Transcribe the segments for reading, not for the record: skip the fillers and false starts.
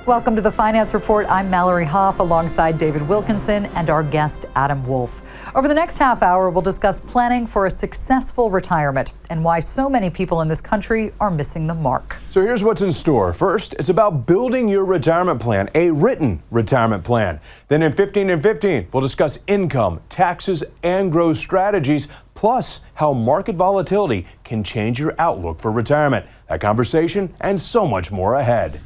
Welcome to the Finance Report. I'm Mallory Hoff alongside David Wilkinson and our guest, Adam Wolf. Over the next half hour, we'll discuss planning for a successful retirement and why so many people in this country are missing the mark. So here's what's in store. First, it's about building your retirement plan, a written retirement plan. Then in 15 and 15, we'll discuss income, taxes, and growth strategies, plus how market volatility can change your outlook for retirement. That conversation and so much more ahead.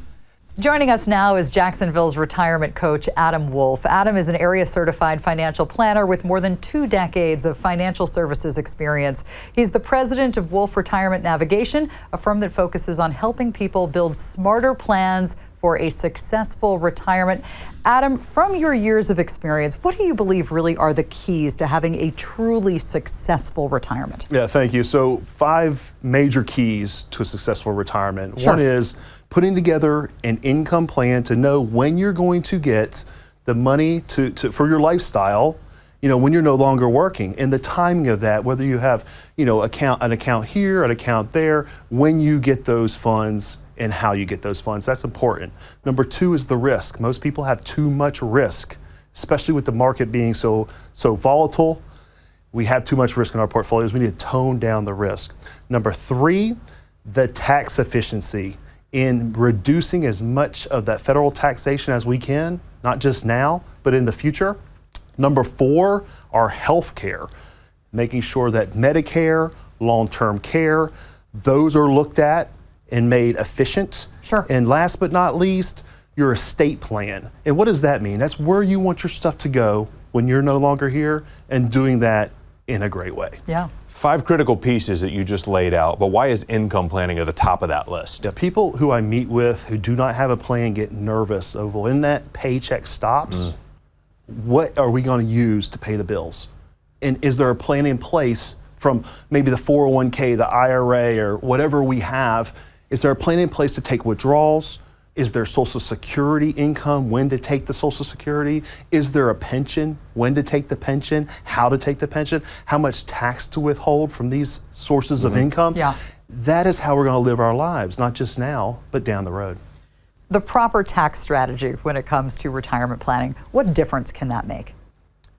Joining us now is Jacksonville's retirement coach, Adam Wolf. Adam is an area certified financial planner with more than 2 decades of financial services experience. He's the president of Wolf Retirement Navigation, a firm that focuses on helping people build smarter plans for a successful retirement. Adam, from your years of experience, what do you believe really are the keys to having a truly successful retirement? Yeah, thank you. So 5 major keys to a successful retirement. Sure. One is putting together an income plan to know when you're going to get the money for your lifestyle, when you're no longer working, and the timing of that, whether you have, an account here, an account there, when you get those funds and how you get those funds. That's important. Number 2 is the risk. Most people have too much risk, especially with the market being so volatile. We have too much risk in our portfolios. We need to tone down the risk. Number 3, the tax efficiency in reducing as much of that federal taxation as we can, not just now, but in the future. Number 4, our health care, making sure that Medicare, long-term care, those are looked at and made efficient. Sure. And last but not least, your estate plan. And what does that mean? That's where you want your stuff to go when you're no longer here, and doing that in a great way. Yeah. 5 critical pieces that you just laid out, but why is income planning at the top of that list? Yeah, people who I meet with who do not have a plan get nervous of when that paycheck stops, what are we going to use to pay the bills? And is there a plan in place from maybe the 401k, the IRA, or whatever we have? Is there a plan in place to take withdrawals? Is there Social Security income, when to take the Social Security? Is there a pension, when to take the pension, how to take the pension, how much tax to withhold from these sources of income? Yeah. That is how we're going to live our lives, not just now, but down the road. The proper tax strategy when it comes to retirement planning, what difference can that make?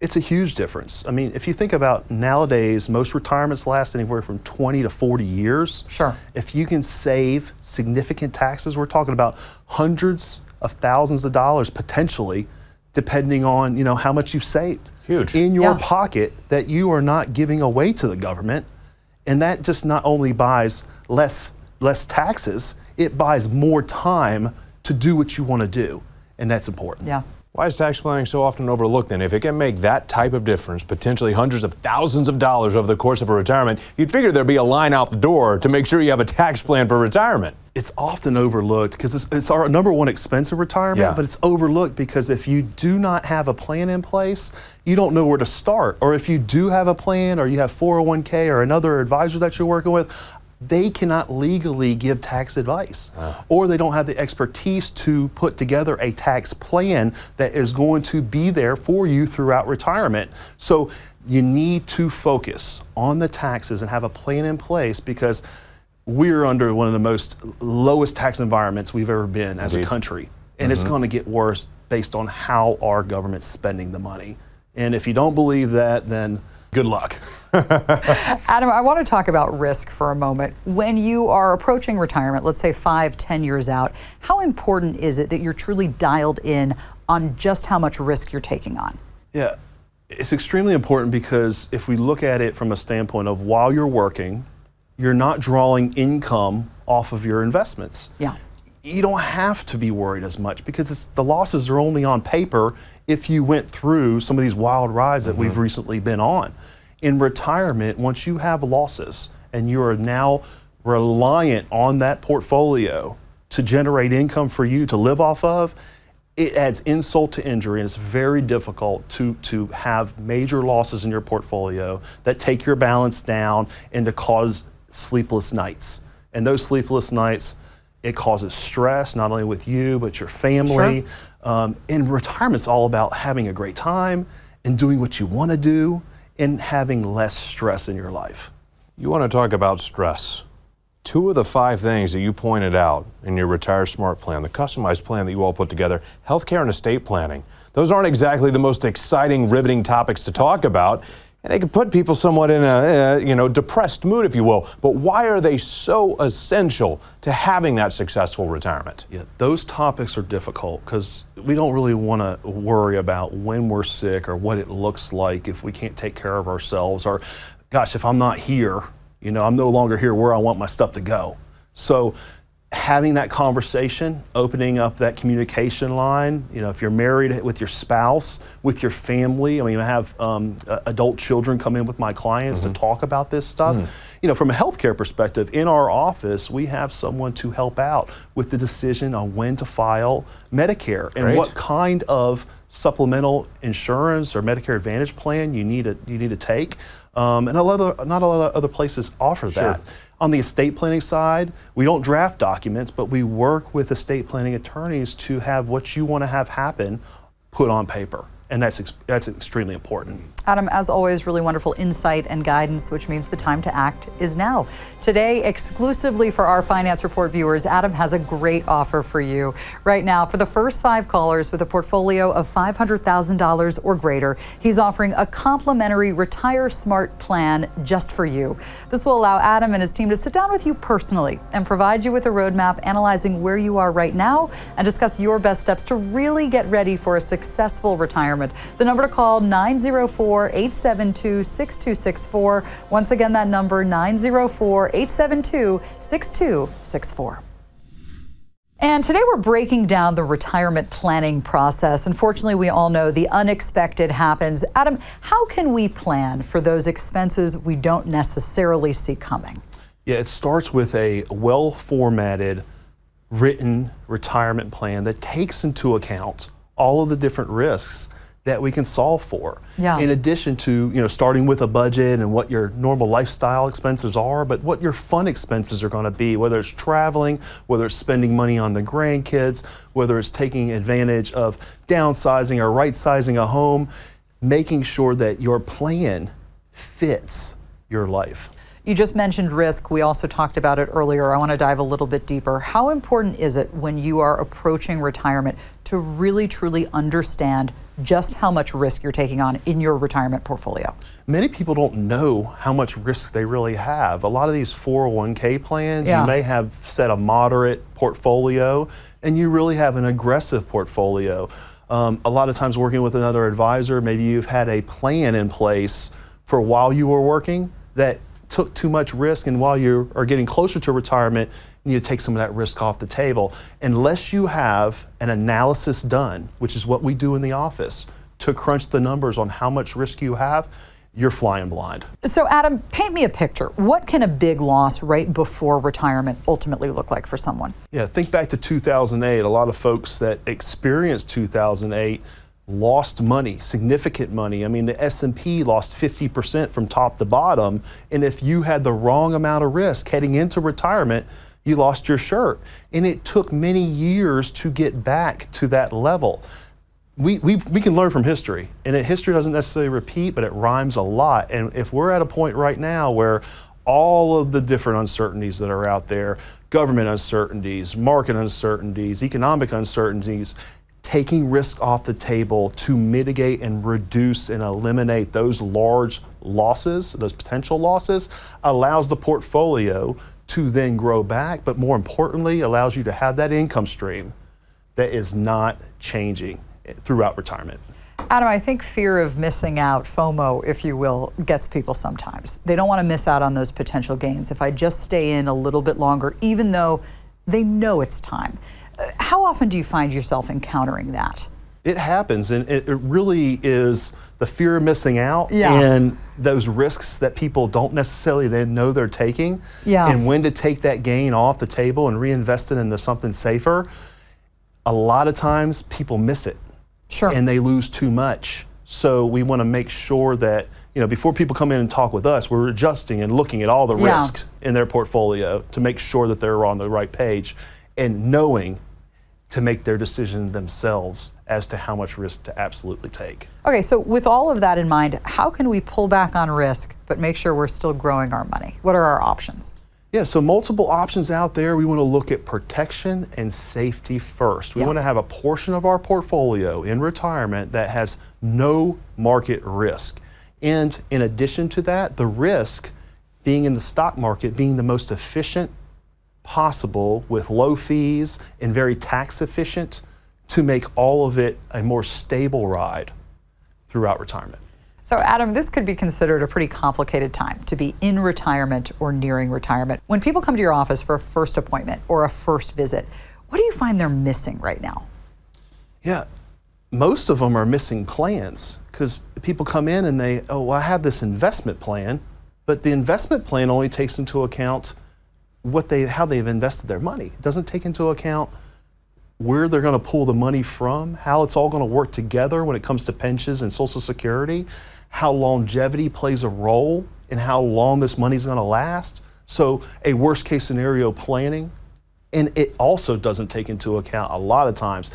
It's a huge difference. I mean, if you think about nowadays, most retirements last anywhere from 20 to 40 years. Sure. If you can save significant taxes, we're talking about hundreds of thousands of dollars potentially, depending on, how much you've saved. Huge. In your pocket that you are not giving away to the government. And that just not only buys less taxes, it buys more time to do what you want to do. And that's important. Yeah. Why is tax planning so often overlooked then? If it can make that type of difference, potentially hundreds of thousands of dollars over the course of a retirement, you'd figure there'd be a line out the door to make sure you have a tax plan for retirement. It's often overlooked because it's our number 1 expense of retirement, but it's overlooked because if you do not have a plan in place, you don't know where to start. Or if you do have a plan, or you have 401k or another advisor that you're working with, they cannot legally give tax advice, or they don't have the expertise to put together a tax plan that is going to be there for you throughout retirement. So you need to focus on the taxes and have a plan in place, because we're under one of the most lowest tax environments we've ever been as a country. And it's going to get worse based on how our government's spending the money. And if you don't believe that, then good luck. Adam, I want to talk about risk for a moment. When you are approaching retirement, let's say 5-10 years out, how important is it that you're truly dialed in on just how much risk you're taking on? Yeah, it's extremely important, because if we look at it from a standpoint of while you're working, you're not drawing income off of your investments. Yeah. You don't have to be worried as much, because the losses are only on paper if you went through some of these wild rides that we've recently been on. In retirement, once you have losses and you are now reliant on that portfolio to generate income for you to live off of, it adds insult to injury, and it's very difficult to have major losses in your portfolio that take your balance down and to cause sleepless nights. And those sleepless nights, it causes stress, not only with you, but your family. Sure. And retirement's all about having a great time and doing what you want to do and having less stress in your life. You want to talk about stress. 2 of the 5 things that you pointed out in your Retire Smart plan, the customized plan that you all put together, healthcare and estate planning, those aren't exactly the most exciting, riveting topics to talk about. And they can put people somewhat in a depressed mood, if you will. But why are they so essential to having that successful retirement? Yeah, those topics are difficult because we don't really want to worry about when we're sick or what it looks like if we can't take care of ourselves, or gosh, if I'm not here, I'm no longer here where I want my stuff to go. So having that conversation, opening up that communication line, if you're married, with your spouse, with your family. I have adult children come in with my clients to talk about this stuff. From a healthcare perspective, in our office, we have someone to help out with the decision on when to file Medicare and what kind of supplemental insurance or Medicare Advantage plan you need to take. And not a lot of other places offer that. On the estate planning side, we don't draft documents, but we work with estate planning attorneys to have what you want to have happen put on paper. And that's extremely important. Adam, as always, really wonderful insight and guidance, which means the time to act is now. Today, exclusively for our Finance Report viewers, Adam has a great offer for you. Right now, for the first 5 callers with a portfolio of $500,000 or greater, he's offering a complimentary Retire Smart plan just for you. This will allow Adam and his team to sit down with you personally and provide you with a roadmap analyzing where you are right now and discuss your best steps to really get ready for a successful retirement. The number to call, 904-872-6264. Once again, that number, 904-872-6264. And today we're breaking down the retirement planning process. Unfortunately, we all know the unexpected happens. Adam, how can we plan for those expenses we don't necessarily see coming? Yeah, it starts with a well-formatted, written retirement plan that takes into account all of the different risks that we can solve for. Yeah. In addition to, starting with a budget and what your normal lifestyle expenses are, but what your fun expenses are going to be, whether it's traveling, whether it's spending money on the grandkids, whether it's taking advantage of downsizing or right-sizing a home, making sure that your plan fits your life. You just mentioned risk. We also talked about it earlier. I want to dive a little bit deeper. How important is it when you are approaching retirement to really, truly understand just how much risk you're taking on in your retirement portfolio? Many people don't know how much risk they really have. A lot of these 401k plans, you may have set a moderate portfolio and you really have an aggressive portfolio. A lot of times working with another advisor, maybe you've had a plan in place for while you were working that took too much risk, and while you are getting closer to retirement, you need to take some of that risk off the table. Unless you have an analysis done, which is what we do in the office, to crunch the numbers on how much risk you have, you're flying blind. So Adam, paint me a picture. What can a big loss right before retirement ultimately look like for someone? Yeah, think back to 2008. A lot of folks that experienced 2008 lost money, significant money. The S&P lost 50% from top to bottom. And if you had the wrong amount of risk heading into retirement, you lost your shirt. And it took many years to get back to that level. We can learn from history, and history doesn't necessarily repeat, but it rhymes a lot. And if we're at a point right now where all of the different uncertainties that are out there, government uncertainties, market uncertainties, economic uncertainties, taking risk off the table to mitigate and reduce and eliminate those large losses, those potential losses, allows the portfolio to then grow back, but more importantly, allows you to have that income stream that is not changing throughout retirement. Adam, I think fear of missing out, FOMO, if you will, gets people sometimes. They don't want to miss out on those potential gains. If I just stay in a little bit longer, even though they know it's time. How often do you find yourself encountering that? It happens, and it really is the fear of missing out and those risks that people don't necessarily then know they're taking, and when to take that gain off the table and reinvest it into something safer. A lot of times people miss it, and they lose too much. So we want to make sure that, before people come in and talk with us, we're adjusting and looking at all the risks in their portfolio to make sure that they're on the right page and knowing to make their decision themselves as to how much risk to absolutely take. Okay, so with all of that in mind, how can we pull back on risk but make sure we're still growing our money? What are our options? Yeah, so multiple options out there. We want to look at protection and safety first. We want to have a portion of our portfolio in retirement that has no market risk. And in addition to that, the risk being in the stock market being the most efficient possible with low fees and very tax efficient to make all of it a more stable ride throughout retirement. So Adam, this could be considered a pretty complicated time to be in retirement or nearing retirement. When people come to your office for a first appointment or a first visit, what do you find they're missing right now? Yeah, most of them are missing plans because people come in and well, I have this investment plan, but the investment plan only takes into account how they've invested their money. It doesn't take into account where they're going to pull the money from, how it's all going to work together when it comes to pensions and Social Security, how longevity plays a role in how long this money's going to last. So a worst case scenario planning. And it also doesn't take into account a lot of times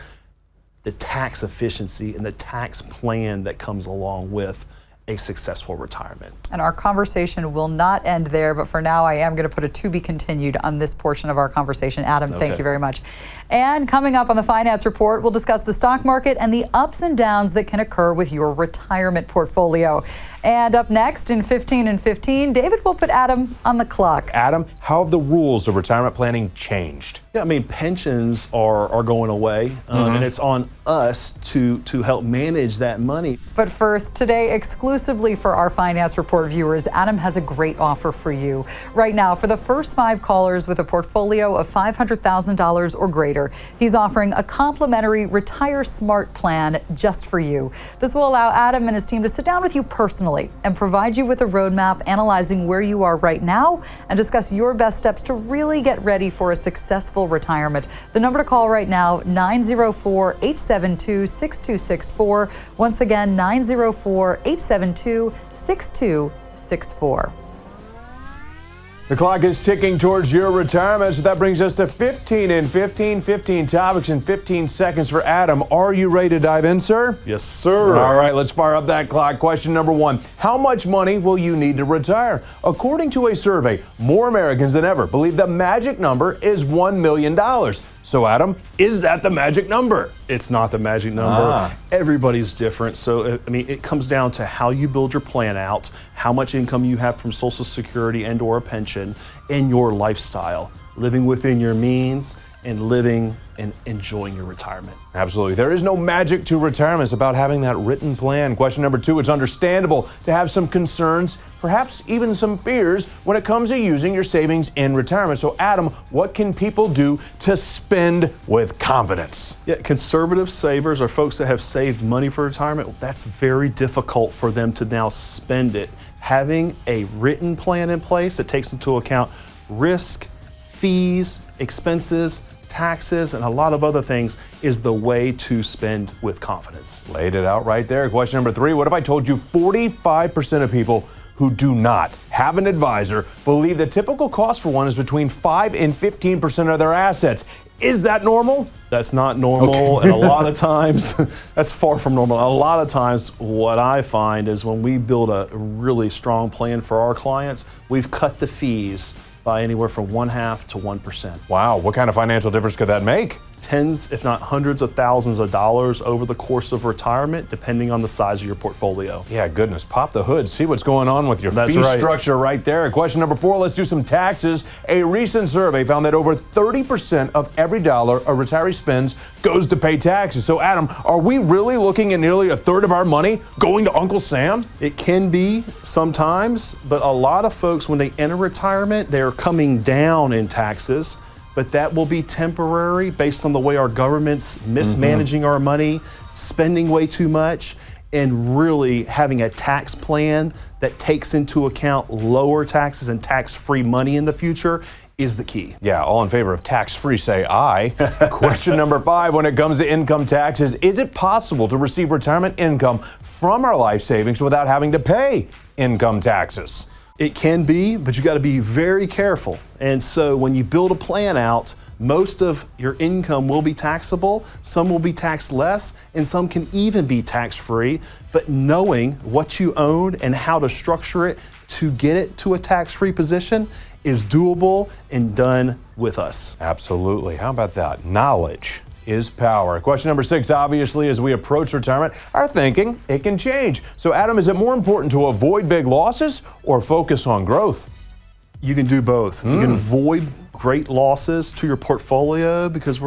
the tax efficiency and the tax plan that comes along with a successful retirement. And our conversation will not end there, but for now I am going to put a to be continued on this portion of our conversation. Adam, thank you very much. And coming up on the Finance Report, we'll discuss the stock market and the ups and downs that can occur with your retirement portfolio. And up next in 15 and 15, David will put Adam on the clock. Adam, how have the rules of retirement planning changed? Yeah, I mean, pensions are going away, and it's on us to help manage that money. But first, today, exclusively for our Finance Report viewers, Adam has a great offer for you. Right now, for the first 5 callers with a portfolio of $500,000 or greater, he's offering a complimentary Retire Smart plan just for you. This will allow Adam and his team to sit down with you personally and provide you with a roadmap analyzing where you are right now and discuss your best steps to really get ready for a successful retirement. The number to call right now, 904-872-6264. Once again, 904-872-6264. The clock is ticking towards your retirement, so that brings us to 15 and 15. 15 topics in 15 seconds for Adam. Are you ready to dive in, sir? Yes, sir. All right, let's fire up that clock. Question number 1. How much money will you need to retire? According to a survey, more Americans than ever believe the magic number is $1 million. So Adam, is that the magic number? It's not the magic number. Everybody's different. So, I mean, it comes down to how you build your plan out, how much income you have from Social Security and or a pension, and your lifestyle, living within your means and living and enjoying your retirement. Absolutely. There is no magic to retirement. It's about having that written plan. Question number 2, it's understandable to have some concerns, perhaps even some fears when it comes to using your savings in retirement. So Adam, what can people do to spend with confidence? Yeah, conservative savers are folks that have saved money for retirement. That's very difficult for them to now spend it. Having a written plan in place that takes into account risk, fees, expenses, taxes, and a lot of other things is the way to spend with confidence. Laid it out right there. Question number 3, what if I told you 45% of people who do not have an advisor believe the typical cost for one is between 5 and 15% of their assets? Is that normal? That's not normal, and a lot of times, that's far from normal. A lot of times, what I find is when we build a really strong plan for our clients, we've cut the fees by anywhere from 0.5% to 1%. Wow, what kind of financial difference could that make? Tens, if not hundreds of thousands of dollars over the course of retirement, depending on the size of your portfolio. Yeah, goodness, pop the hood, see what's going on with your fee structure right there. Question number 4, let's do some taxes. A recent survey found that over 30% of every dollar a retiree spends goes to pay taxes. So Adam, are we really looking at nearly a third of our money going to Uncle Sam? It can be sometimes, but a lot of folks, when they enter retirement, they're coming down in taxes. But that will be temporary based on the way our government's mismanaging our money, spending way too much, and really having a tax plan that takes into account lower taxes and tax-free money in the future is the key. Yeah, all in favor of tax-free, say aye. Question number 5, when it comes to income taxes, is it possible to receive retirement income from our life savings without having to pay income taxes? It can be, but you got to be very careful. And so when you build a plan out, most of your income will be taxable, some will be taxed less, and some can even be tax-free. But knowing what you own and how to structure it to get it to a tax-free position is doable and done with us. Absolutely. How about that? Knowledge is power. Question number 6, obviously, as we approach retirement, our thinking, it can change. So, Adam, is it more important to avoid big losses or focus on growth? You can do both. You can avoid great losses to your portfolio because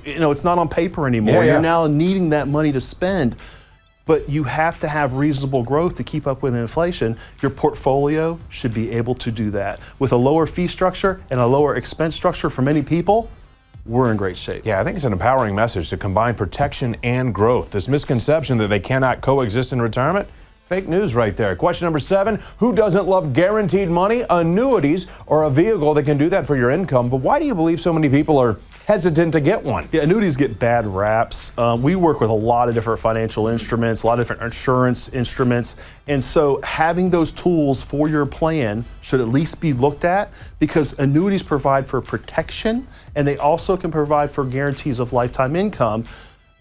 it's not on paper anymore. Yeah. You're now needing that money to spend. But you have to have reasonable growth to keep up with inflation. Your portfolio should be able to do that. With a lower fee structure and a lower expense structure for many people, we're in great shape. Yeah, I think it's an empowering message to combine protection and growth. This misconception that they cannot coexist in retirement, fake news right there. Question number 7, who doesn't love guaranteed money? Annuities are a vehicle that can do that for your income, but why do you believe so many people are hesitant to get one? Yeah, annuities get bad raps. We work with a lot of different financial instruments, a lot of different insurance instruments, and so having those tools for your plan should at least be looked at because annuities provide for protection and they also can provide for guarantees of lifetime income.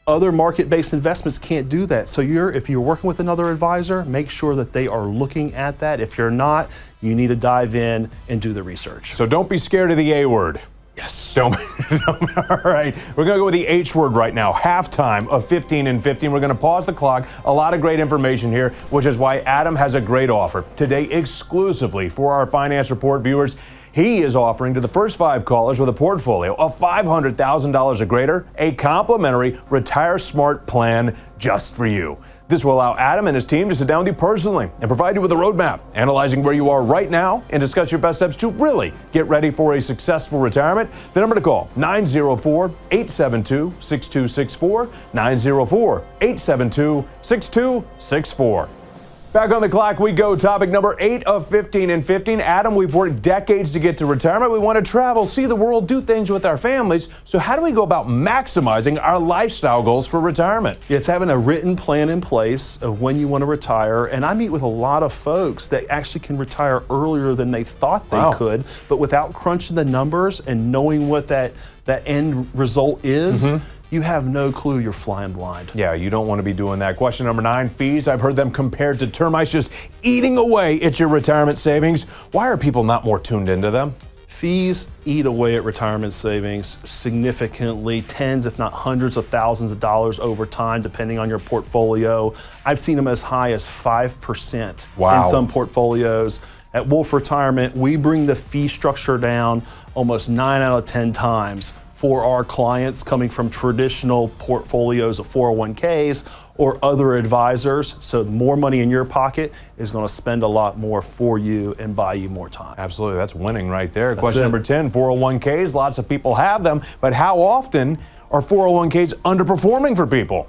Other market-based investments can't do that. So if you're working with another advisor, make sure that they are looking at that. If you're not, you need to dive in and do the research. So don't be scared of the A word. Yes. All right, we're going to go with the H word right now. Halftime of 15 and 15. We're going to pause the clock. A lot of great information here, which is why Adam has a great offer today exclusively for our Finance Report viewers. He is offering to the first 5 callers with a portfolio of $500,000 or greater a complimentary Retire Smart plan just for you. This will allow Adam and his team to sit down with you personally and provide you with a roadmap, analyzing where you are right now and discuss your best steps to really get ready for a successful retirement. The number to call, 904-872-6264, 904-872-6264. Back on the clock we go. Topic number 8 of 15 and 15. Adam, we've worked decades to get to retirement. We want to travel, see the world, do things with our families. So how do we go about maximizing our lifestyle goals for retirement? It's having a written plan in place of when you want to retire. And I meet with a lot of folks that actually can retire earlier than they thought they could, but without crunching the numbers and knowing what that end result is, you have no clue, you're flying blind. Yeah, you don't want to be doing that. Question number 9, fees. I've heard them compared to termites just eating away at your retirement savings. Why are people not more tuned into them? Fees eat away at retirement savings significantly, tens if not hundreds of thousands of dollars over time, depending on your portfolio. I've seen them as high as 5% in some portfolios. At Wolf Retirement, we bring the fee structure down almost 9 out of 10 times for our clients coming from traditional portfolios of 401ks or other advisors. So more money in your pocket is going to spend a lot more for you and buy you more time. Absolutely, that's winning right there. Question number 10, 401ks. Lots of people have them, but how often are 401ks underperforming for people?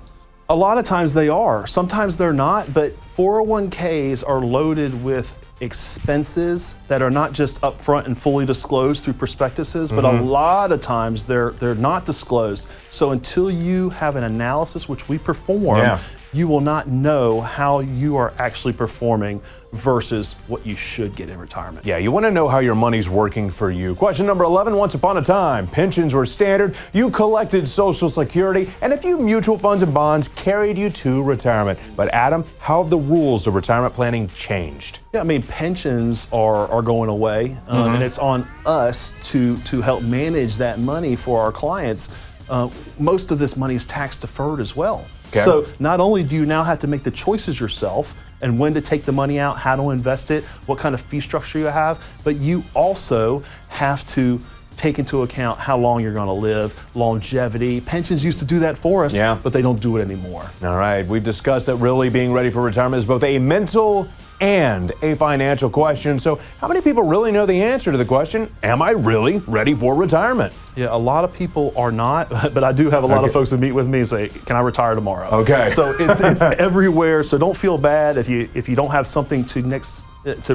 A lot of times they are. Sometimes they're not, but 401ks are loaded with expenses that are not just upfront and fully disclosed through prospectuses, but a lot of times they're not disclosed. So until you have an analysis, which we perform, you will not know how you are actually performing versus what you should get in retirement. Yeah, you want to know how your money's working for you. Question number 11, once upon a time, pensions were standard, you collected Social Security, and a few mutual funds and bonds carried you to retirement. But Adam, how have the rules of retirement planning changed? Yeah, I mean, pensions are going away, and it's on us to help manage that money for our clients. Most of this money is tax deferred as well. Okay. So not only do you now have to make the choices yourself and when to take the money out, how to invest it, what kind of fee structure you have, but you also have to take into account how long you're going to live, longevity. Pensions used to do that for us, but they don't do it anymore. All right, we've discussed that really being ready for retirement is both a mental and a financial question. So how many people really know the answer to the question, am I really ready for retirement? Yeah, a lot of people are not, but I do have a lot of folks that meet with me and say, can I retire tomorrow? Okay. So it's everywhere, so don't feel bad if you don't have something to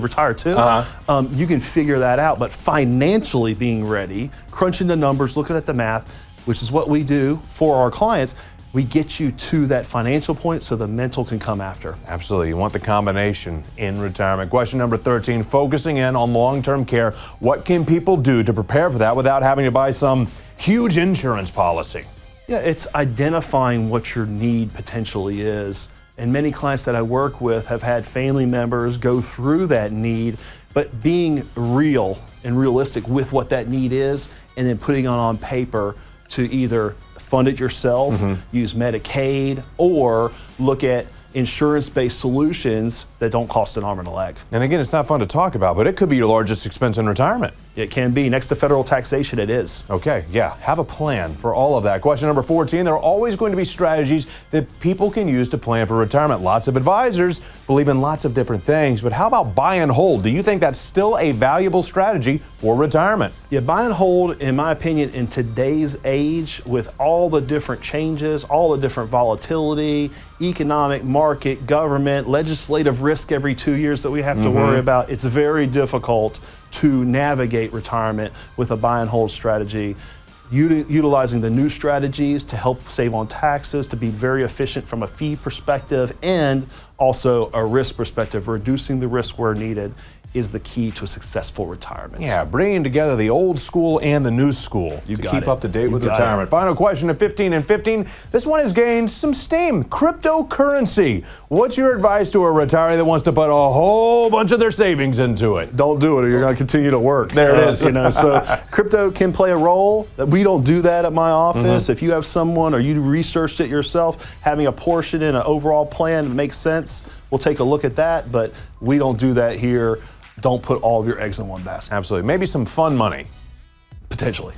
retire to. You can figure that out, but financially being ready, crunching the numbers, looking at the math, which is what we do for our clients, we get you to that financial point so the mental can come after. Absolutely. You want the combination in retirement. Question number 13, focusing in on long-term care. What can people do to prepare for that without having to buy some huge insurance policy? Yeah, it's identifying what your need potentially is. And many clients that I work with have had family members go through that need, but being real and realistic with what that need is, and then putting it on paper to either fund it yourself, use Medicaid, or look at insurance-based solutions that don't cost an arm and a leg. And again, it's not fun to talk about, but it could be your largest expense in retirement. It can be. Next to federal taxation, it is. Okay, yeah, have a plan for all of that. Question number 14, there are always going to be strategies that people can use to plan for retirement. Lots of advisors believe in lots of different things, but how about buy and hold? Do you think that's still a valuable strategy for retirement? Yeah, buy and hold, in my opinion, in today's age, with all the different changes, all the different volatility, economic, market, government, legislative risk every 2 years that we have to worry about, it's very difficult to navigate retirement with a buy and hold strategy. Utilizing the new strategies to help save on taxes, to be very efficient from a fee perspective and also a risk perspective, reducing the risk where needed is the key to a successful retirement. Yeah, bringing together the old school and the new school to keep up to date with retirement. Final question at 15 and 15. This one has gained some steam. Cryptocurrency. What's your advice to a retiree that wants to put a whole bunch of their savings into it? Don't do it or you're going to continue to work. There it is. So crypto can play a role. We don't do that at my office. If you have someone or you researched it yourself, having a portion in an overall plan that makes sense, we'll take a look at that, but we don't do that here. Don't put all of your eggs in one basket. Absolutely. Maybe some fun money. Potentially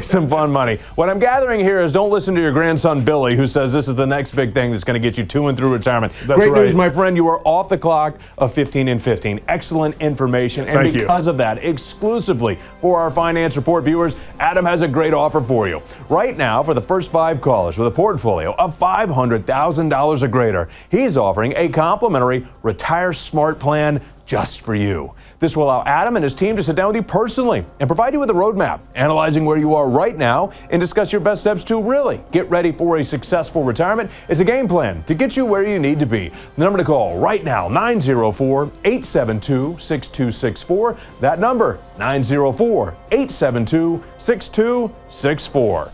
some fun money. What I'm gathering here is don't listen to your grandson Billy, who says this is the next big thing that's going to get you to and through retirement. That's Great right. news, my friend. You are off the clock of 15 and 15. Excellent information. And Thank you. Because of that, exclusively for our Finance Report viewers, Adam has a great offer for you. Right now, for the first 5 callers with a portfolio of $500,000 or greater, he's offering a complimentary Retire Smart plan just for you. This will allow Adam and his team to sit down with you personally and provide you with a roadmap, analyzing where you are right now and discuss your best steps to really get ready for a successful retirement. It's a game plan to get you where you need to be. The number to call right now, 904-872-6264. That number, 904-872-6264.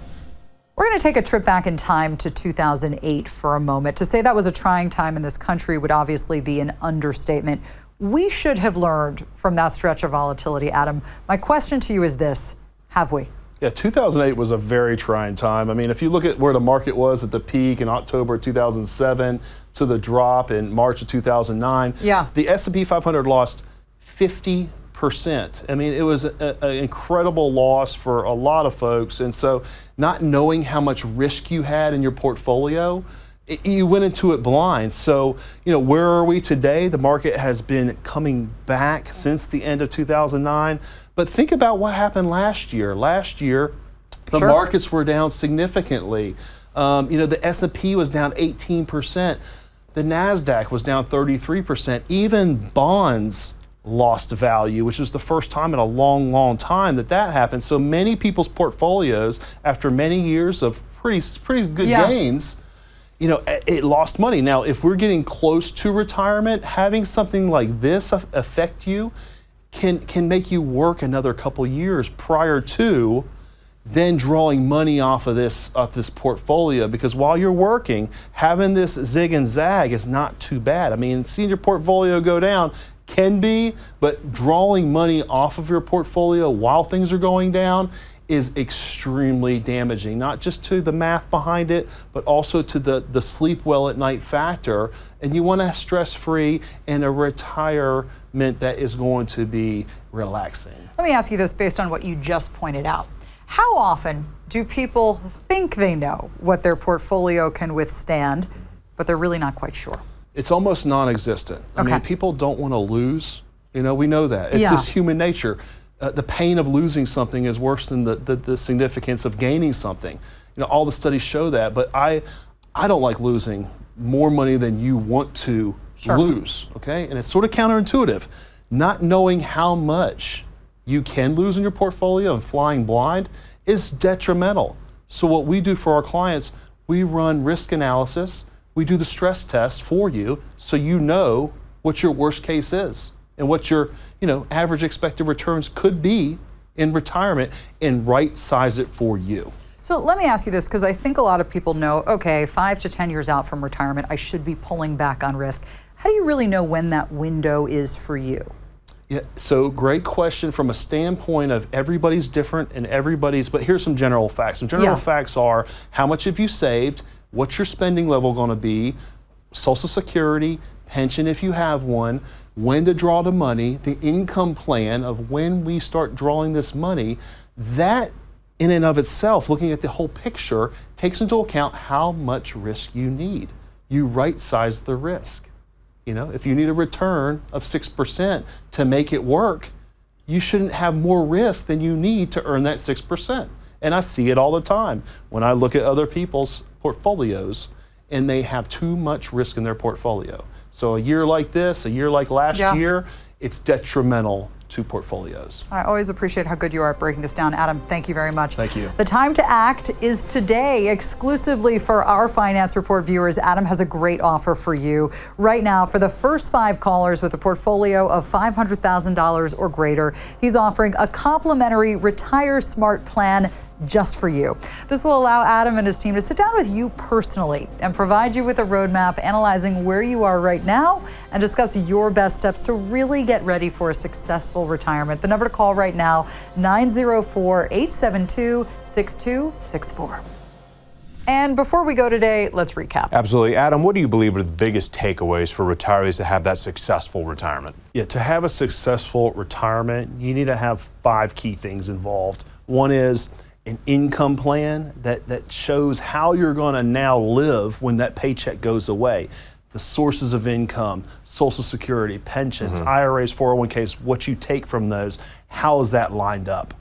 We're going to take a trip back in time to 2008 for a moment. To say that was a trying time in this country would obviously be an understatement. We should have learned from that stretch of volatility, Adam. My question to you is this: have we? Yeah, 2008 was a very trying time. I mean, if you look at where the market was at the peak in October 2007 to the drop in March of 2009, the S&P 500 lost 50%. I mean, it was an incredible loss for a lot of folks. And so not knowing how much risk you had in your portfolio, you went into it blind. So, where are we today? The market has been coming back since the end of 2009. But think about what happened last year. Last year, the markets were down significantly. The S&P was down 18%. The NASDAQ was down 33%. Even bonds lost value, which was the first time in a long, long time that happened. So many people's portfolios, after many years of pretty good gains, it lost money. Now, if we're getting close to retirement, having something like this affect you can make you work another couple years prior to then drawing money off of this portfolio. Because while you're working, having this zig and zag is not too bad. I mean, seeing your portfolio go down can be, but drawing money off of your portfolio while things are going down is extremely damaging, not just to the math behind it, but also to the sleep well at night factor. And you want to stress-free and a retirement that is going to be relaxing. Let me ask you this based on what you just pointed out. How often do people think they know what their portfolio can withstand, but they're really not quite sure? It's almost non-existent. I mean, people don't want to lose. We know that. It's just human nature. The pain of losing something is worse than the significance of gaining something. All the studies show that, but I don't like losing more money than you want to lose, okay? And it's sort of counterintuitive. Not knowing how much you can lose in your portfolio and flying blind is detrimental. So what we do for our clients, we run risk analysis, we do the stress test for you so you know what your worst case is and what your average expected returns could be in retirement, and right size it for you. So let me ask you this, because I think a lot of people know, okay, 5 to 10 years out from retirement, I should be pulling back on risk. How do you really know when that window is for you? Yeah, so great question from a standpoint of everybody's different and but here's some general facts. Some general facts are how much have you saved, what's your spending level going to be, Social Security, pension if you have one, when to draw the money, the income plan of when we start drawing this money. That in and of itself, looking at the whole picture, takes into account how much risk you need. You right size the risk. You know, if you need a return of 6% to make it work, you shouldn't have more risk than you need to earn that 6%. And I see it all the time when I look at other people's portfolios and they have too much risk in their portfolio. So a year like this, a year like last year, it's detrimental to portfolios. I always appreciate how good you are at breaking this down. Adam, thank you very much. Thank you. The time to act is today. Exclusively for our Finance Report viewers, Adam has a great offer for you. Right now, for the first 5 callers with a portfolio of $500,000 or greater, he's offering a complimentary Retire Smart plan just for you. This will allow Adam and his team to sit down with you personally and provide you with a roadmap analyzing where you are right now and discuss your best steps to really get ready for a successful retirement. The number to call right now, 904-872-6264. And before we go today, let's recap. Absolutely. Adam, what do you believe are the biggest takeaways for retirees to have that successful retirement? Yeah, to have a successful retirement, you need to have 5 key things involved. One is an income plan that shows how you're going to now live when that paycheck goes away. The sources of income, Social Security, pensions, IRAs, 401ks, what you take from those, how is that lined up?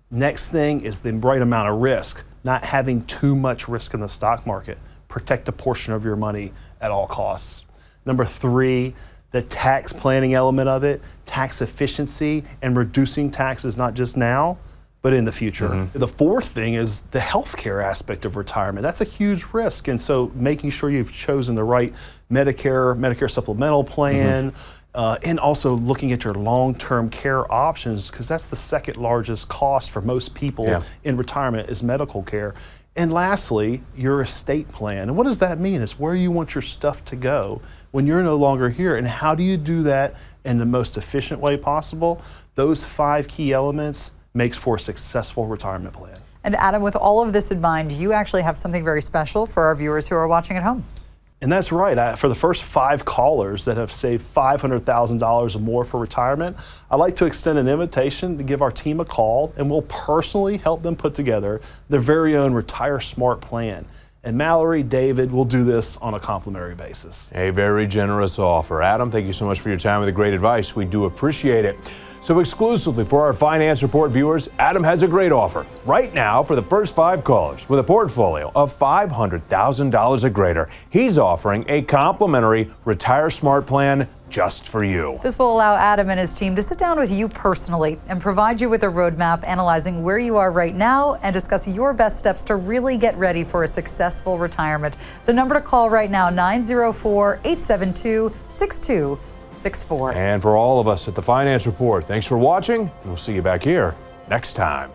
Next thing is the right amount of risk, not having too much risk in the stock market. Protect a portion of your money at all costs. Number 3, the tax planning element of it, tax efficiency and reducing taxes not just now, but in the future. The 4th thing is the healthcare aspect of retirement. That's a huge risk. And so making sure you've chosen the right Medicare supplemental plan, and also looking at your long-term care options, because that's the 2nd largest cost for most people in retirement is medical care. And lastly, your estate plan. And what does that mean? It's where you want your stuff to go when you're no longer here. And how do you do that in the most efficient way possible? Those 5 key elements makes for a successful retirement plan. And Adam, with all of this in mind, you actually have something very special for our viewers who are watching at home. And that's right. For the first 5 callers that have saved $500,000 or more for retirement, I'd like to extend an invitation to give our team a call, and we'll personally help them put together their very own Retire Smart plan. And Mallory, David will do this on a complimentary basis. A very generous offer. Adam, thank you so much for your time with the great advice. We do appreciate it. So exclusively for our Finance Report viewers, Adam has a great offer. Right now, for the first 5 callers with a portfolio of $500,000 or greater, he's offering a complimentary Retire Smart plan just for you. This will allow Adam and his team to sit down with you personally and provide you with a roadmap analyzing where you are right now and discuss your best steps to really get ready for a successful retirement. The number to call right now, 904-872-6264. And for all of us at the Finance Report, thanks for watching, and we'll see you back here next time.